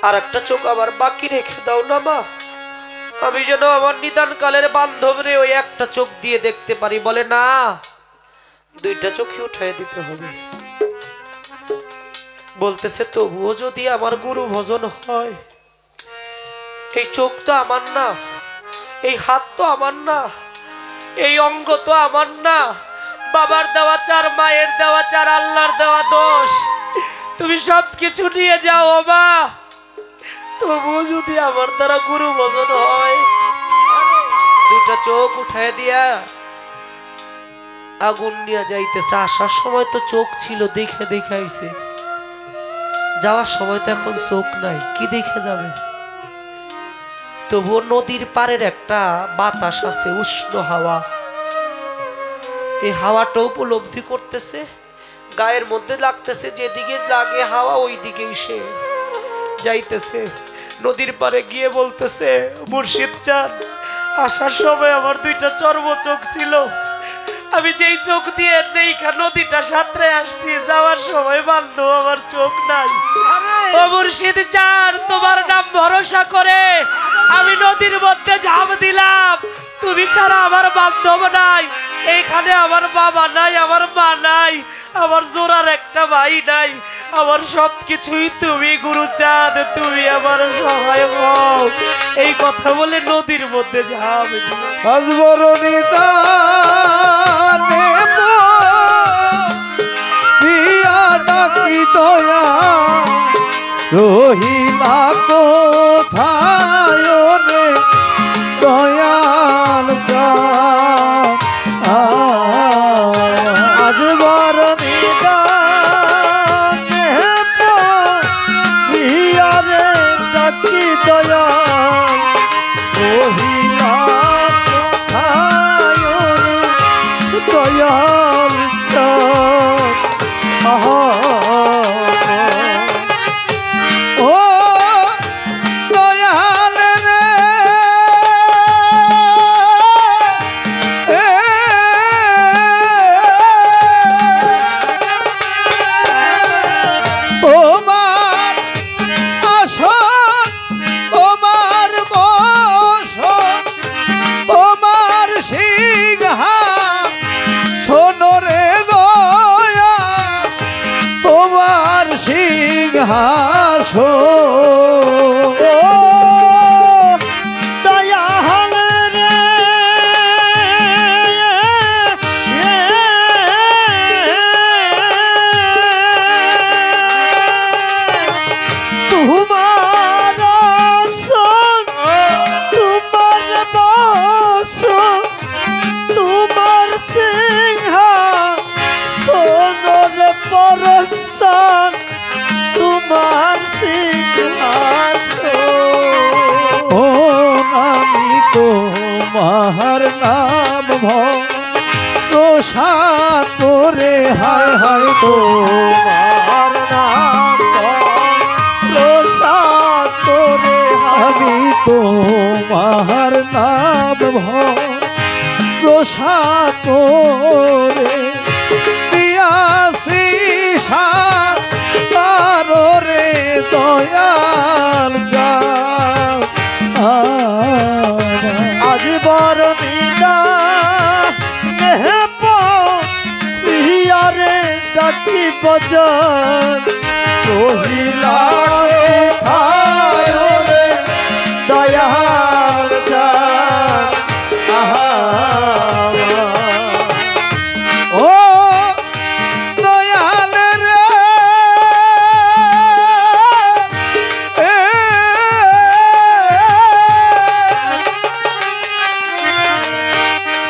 আর একটা চোখ আবার বাকি রেখে দাও না মা, আমি যেন আমার নিদান কালের বান্ধবরে ওই একটা চোখ দিয়ে দেখতে পারি। বলে না, দুইটা চোখই উঠায় দিতে হবে। বলতেছে তবুও যদি আমার গুরু ভজন হয়, এই চোখ তো আমার না, এই হাত তো আমার না, এই অঙ্গ তো আমার না, বাবার দেওয়া চার, মায়ের দেওয়া চার, আল্লাহর দেওয়া দোষ, তুমি সব কিছু নিয়ে যাও মা, তবুও যদি আমার দ্বারা গুরু ভজন হয়। দুইটা চোখ উঠায় দিয়া আগুন নিয়ে যাইতেছে। আসার সময় তো চোখ ছিল, দেখে দেখে আইছে, যাওয়ার সময় তো এখন চোখ নাই, কি দেখে যাবে? তবুও নদীর পাড়ের একটা বাতাস আছে, উষ্ণ হাওয়া, এই হাওয়াটা উপলব্ধি করতেছে, গায়ের মধ্যে লাগতেছে, যেদিকে লাগে হাওয়া ওই দিকেই সে যাইতেছে। নদীর পাড়ে গিয়ে বলতেছে, মুর্শিদ চান, আসার সময় আমার দুইটা চর্ম চোখ ছিল, আমি যেই চোখ দিয়ে নদীটা সাঁতরে আসছি, যাওয়ার সময় বান্ধব আমার চোখ নাই। ও মুর্শিদ চান, তোমার নাম ভরসা করে আমি নদীর মধ্যে ঝাঁপ দিলাম, তুমি ছাড়া আমার বান্ধব নাই, এইখানে আমার বাবা নাই, আমার মা নাই, আমার জোড়ার একটা ভাই নাই, আমার সবকিছুই তুমি গুরুচাঁদ, তুমি আমার সহায় হও। এই কথা বলে নদীর মধ্যে ঝাঁপ দয়া রহিলা কোথায় রে দয়াল আজ বড় নিদানে ডাকি দয়াল রহিলা কোথায় রে দয়াল তোমার নাম ভরসা করে, হায় হায় তোমার নাম ভরসা করে, আমি তোমার নাম ভরসা করে দিয়াছি সারে দয়াল যা আজ বড় নিদানে ডাকি বজন রহিলা কোথায় রে দয়াল ও দয়াল রে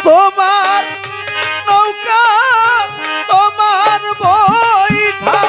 তোমার নৌকা তোমার বৈঠা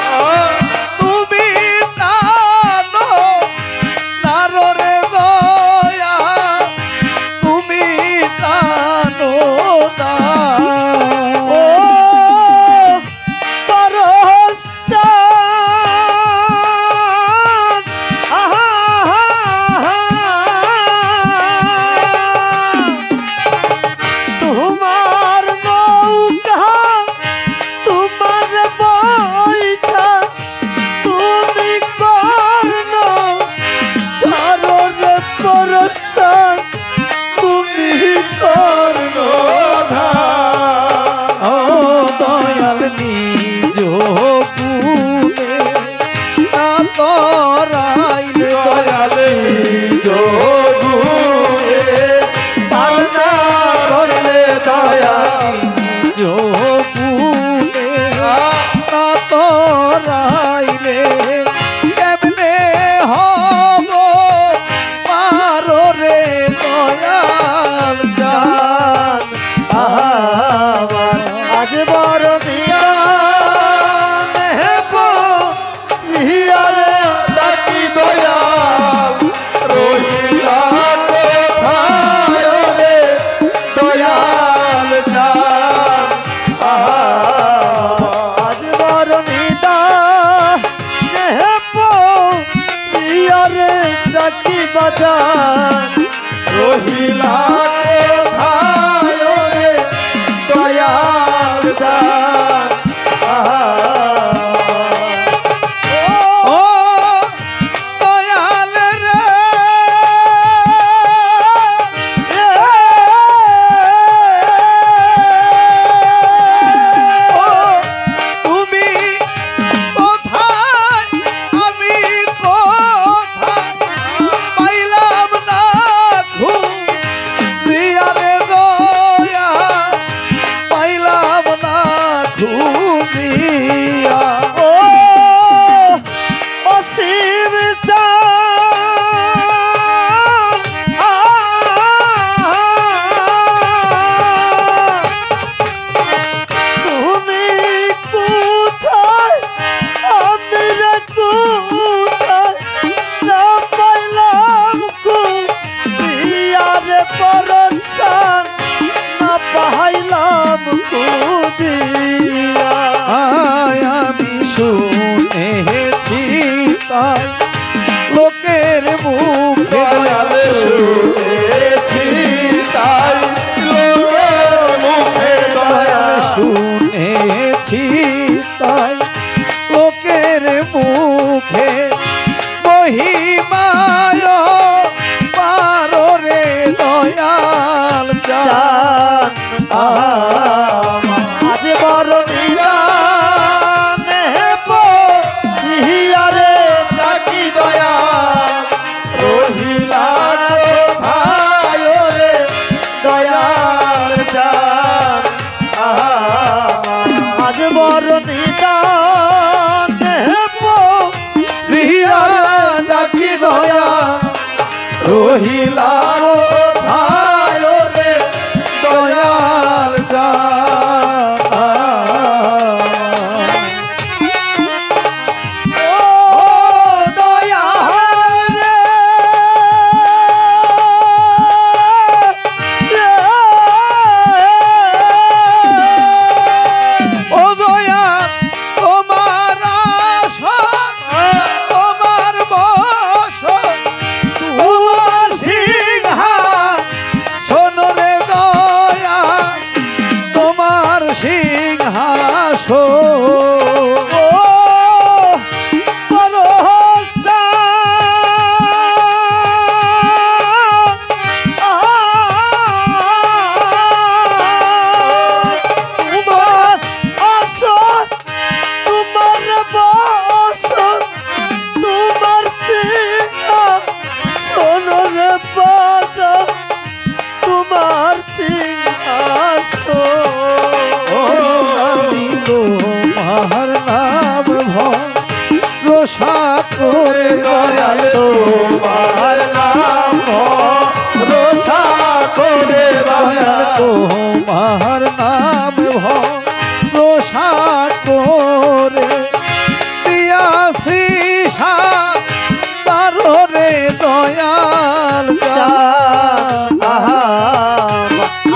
পাইলাম খুঁজিয়া আমি শুনেছি তাই লোকের মুখে শুনেছি তাই লোকের মুখে শুনেছি তাই লোকের মুখে মহিমায় পারো রে দয়াল চান আজ বড় নিরানে পহিয়ারে ডাকি দয়াল রহিলা ভাই রে দয়াল চান আজ বড় নিরানে পহিয়ারে ডাকি দয়াল রহিলা ভাই রে দয়াল তোমার তোমার নাম ভরসা করে দয়াল তোমার নাম ভরসা করে দয়াল তোমার নাম ভরসা করে দিয়াছি তার রে দয়াল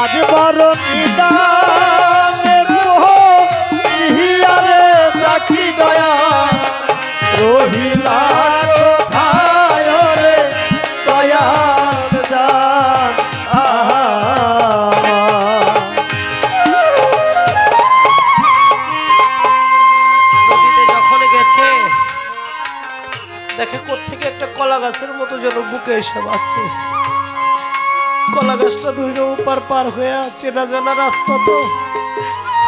আজ বড় নিদানের হিয়ারে রাখি দয়া রহিলা ভাই রে দয়াল জান নদীতে যখন গেছে দেখে কোত্থেকে একটা কলা গাছের মতো যেন বুকে এসে বাঁচে। কলা গাছটা ধরে ওপার পার হয়ে চেনা জানা রাস্তা তো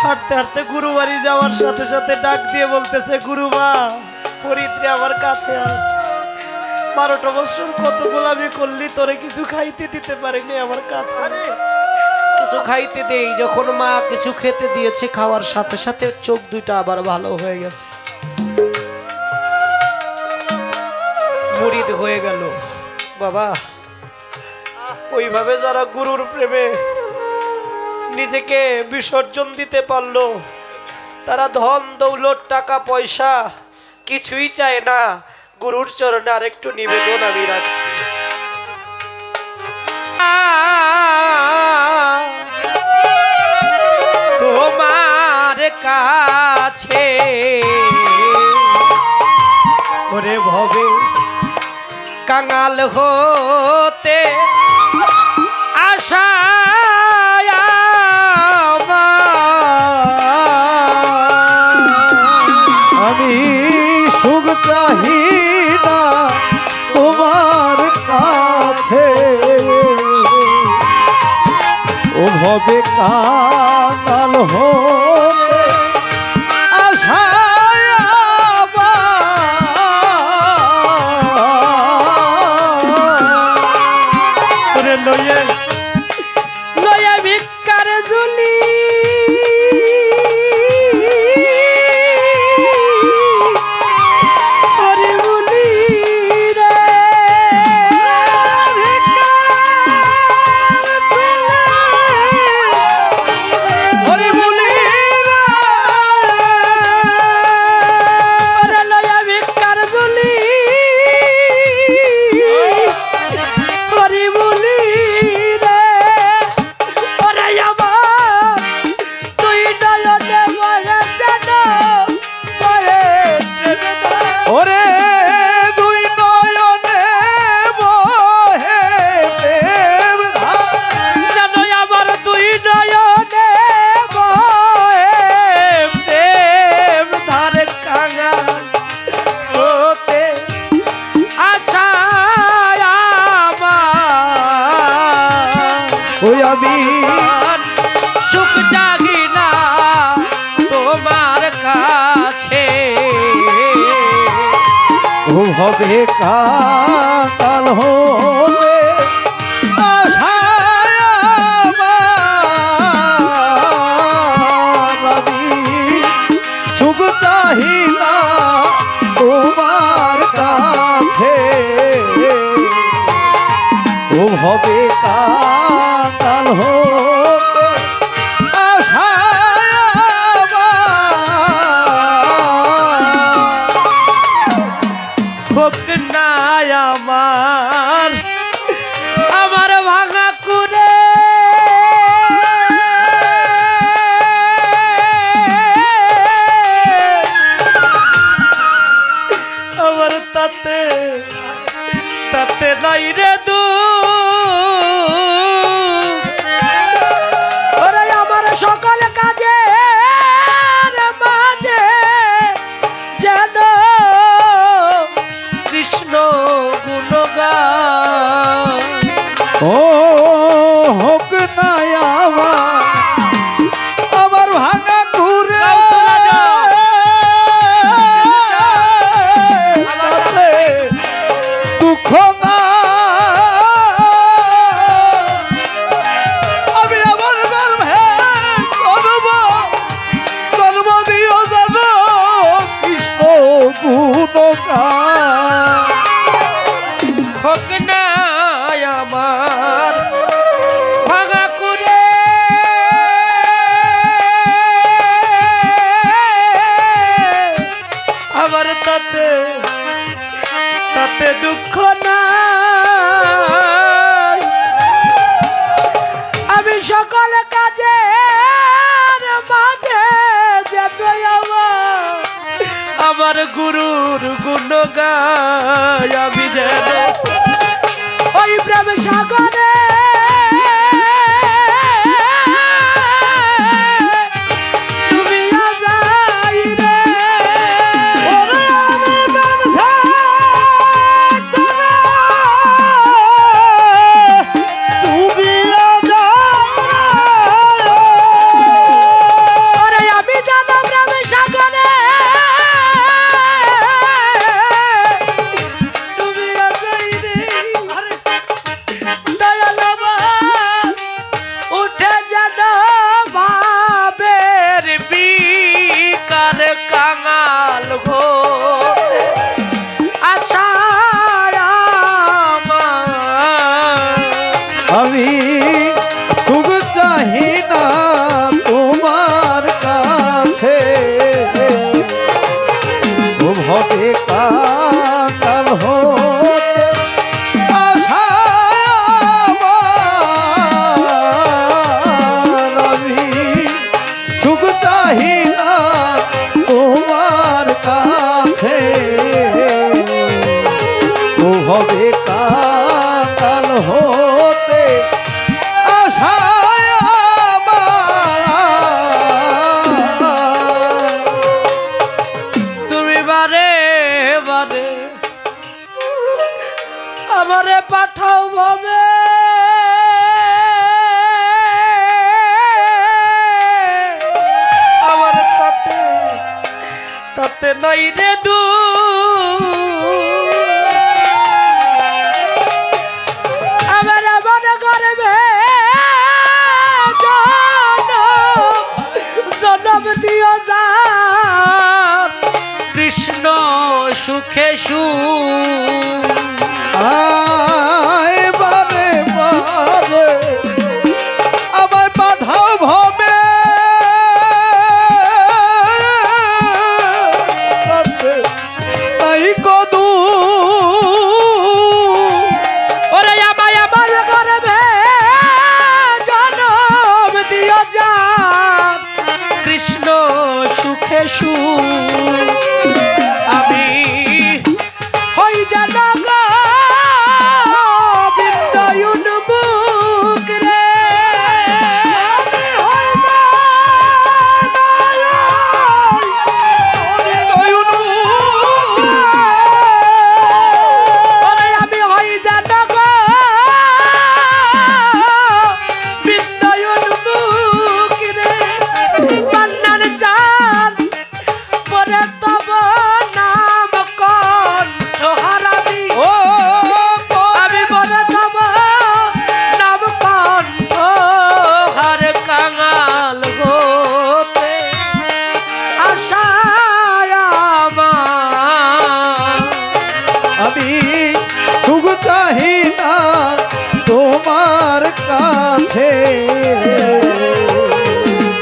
হাঁটতে হাঁটতে গুরু বাড়ি যাওয়ার সাথে সাথে ডাক দিয়ে বলতেছে গুরুমা ফরিদরে আমার কাছে আয়, 12টা বছর কত গোলামি করলি তোরে কিছু খাইতে দিতে পারিনি, আমার কাছে কিছু খাইতে দেই। যখন মা কিছু খেতে দিয়েছে খাওয়ার সাথে সাথে চোখ দুইটা আবার ভালো হয়ে গেছে, মুরিদ হয়ে গেল। বাবা ওইভাবে যারা গুরুর প্রেমে নিজেকে বিসর্জন দিতে পারলো তারা ধন দৌলত টাকা পয়সা কিছুই চায় না, গুরুর চরণে আরেকটু নিবেদন আমি রাখছি। তোমার কাছে ওরে ভবে কাঙাল হতে আশা আমি সুখ চাহি না তোমার কাছে, ও ভবে কাঙাল হতে আশা লয়া ভিক্ষার জুলি হরি বলি রে হরি বলি হবে কাল হতে আশায় আমার আমি সুখ চাহি না তোমার কাছে ও হবে কাল হতে আশায় হোক না আমার আমার ভাঙা কুরে আমার তাতে তাতে নাই রে ওরে আমার সকল কাজের মাঝে যেন কৃষ্ণ গুণগান ও হোক না আমার ভাঙা কুরে দুঃখ না আমি আমার গর্ভে জন্ম দিও জানো কৃষ্ণ গুণগান হোক না আমার ভাঙা করে আবার তাতে তাতে দুঃখ নাই আমি সকল কাজের মাঝে যেন আমার গুরুর গুণ গায় আমি যেন ওই প্রেম সাগরে ডুবিয়া যাই রে ওরে আমি যেন প্রেম সাগরে ডুবিয়া যাই রে উঠে যেন ভাবের বিকার কাঙাল ঘোরে আশায় আমার আমি সুখ চাহি না তোমার কাছে ও হবে কাল হতে আশায় আমার আমি সুখ চাহি না তোমার কাছে ও হবে কাল হতে আশায় আমার তুমি বারে বারে আমারে পাঠাও ভাবে আমার তাতে তাতে নাই রে আমার মনে করবে জনম দিও যা কৃষ্ণ সুখে আয় বারে বারে আমায় পাঠাও ভবে তাই কদু ওরে আমায় আমার করবে জনম দিও যা কৃষ্ণ সুখে আমি হই যেন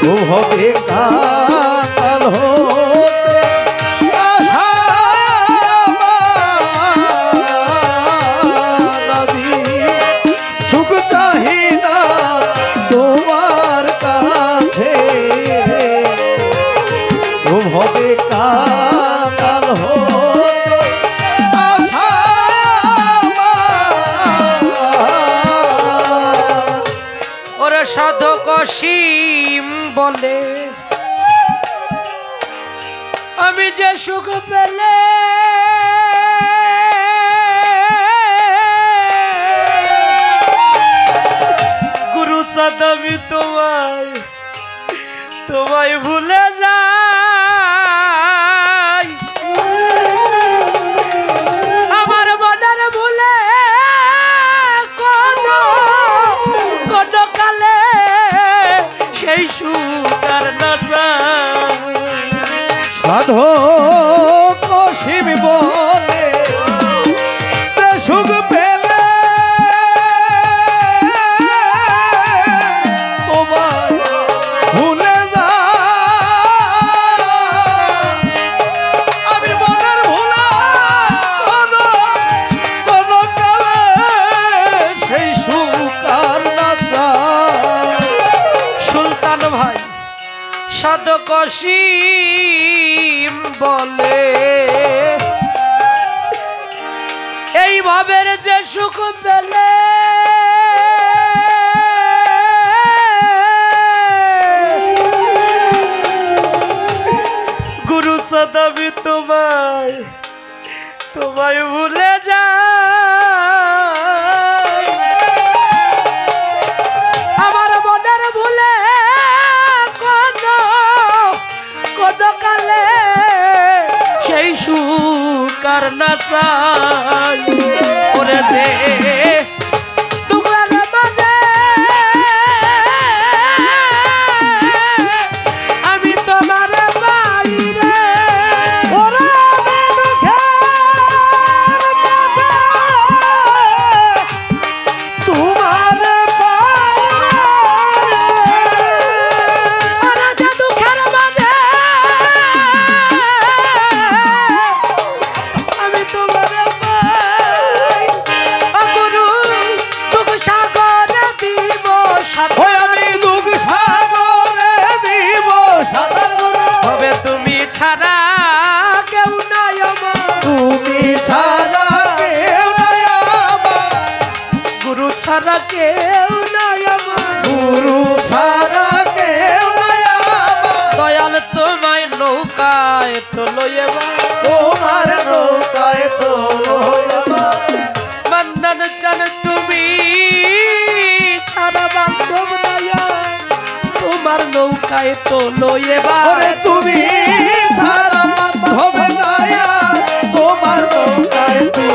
ও হবে কাল হতে আশা নবী সুখ চাহি না তোমার কাছে ও হবে কাল হতে আশা ওরে সাধক অসীম বলে আমি যে সুখ পেলে গুরু চাঁদ আমি তোমায় ভুলে যাই আমার মনের ভুলে কোন কালে সেই সুখ আর না যায় সাধক অসীম বলে যে সুখ পেলে তোমার ভুলে যা আমি মনের ভুলা কোন কালে সেই সুখ আর না যায় সুলতান ভাই সাধক অসীম বলে এই ভাবের যে সুখ পেলে গুরু সদাবি তোমায় ভুলে যাই আমার মনের ভুলে কোন কালে সেই সুখ আর না চাই করে দে দুঃখের মাঝে আমি তোমার বাইরে ছাড়া কেউ নাই আমার তুমি ছাড়া কেউ নাই আমার গুরু ছাড়া কেউ নাই আমার গুরু ছাড়া কেউ নাই আমার দয়াল তোমায় নৌকায় তো লইবা তোমার নৌকায় তো মন্ডন চল তুমি ছাড়া বান্ধব দয়া তোমার নৌকায় তো লইবা তুমি ছাড়া বান্ধব নাই তোমার নৌকায় তো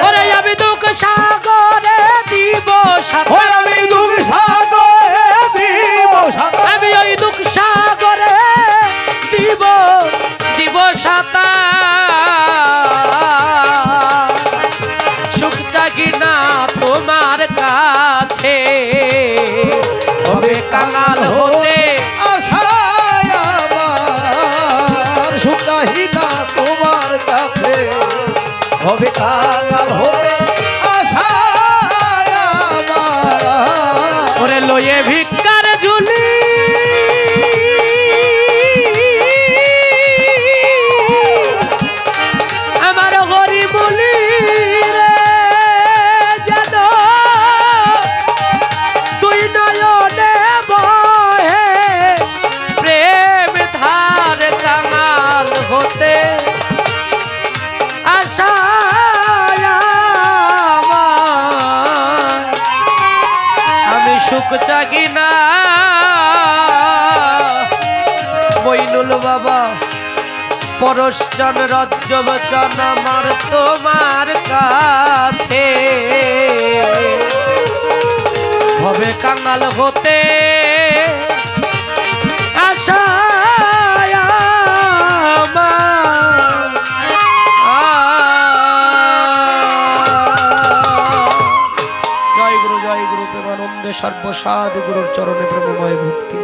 ওরে আমি দুঃখ সাগরে দিব সাঁতার আমি দুঃখ সাগরে দিব আমি ওই দুঃখ সাগরে দিব সাঁতার সুখ জাগি না তোমার কাছে হবে কাঙাল হতে আশায় আমার সুখ চাহি না তোমার কাছে হবে কাঙাল হতে আশায় আমার ওরে লয়ে ভিক্ষার ঝুলি আমার হরি বলি রে যেন তুই নয়নে বহে প্রেম ধার কাঙাল হতে আশায় আমার আমি সুখ চাগি না মইনুল বাবা পরশজন রাজ্য বচন আমার তোমার কাছে হবে কাঙাল হতে আশায় আমার জয় গুরু প্রেমানন্দে সর্বসাধু গুরুর চরণে প্রেমময় ভক্তি।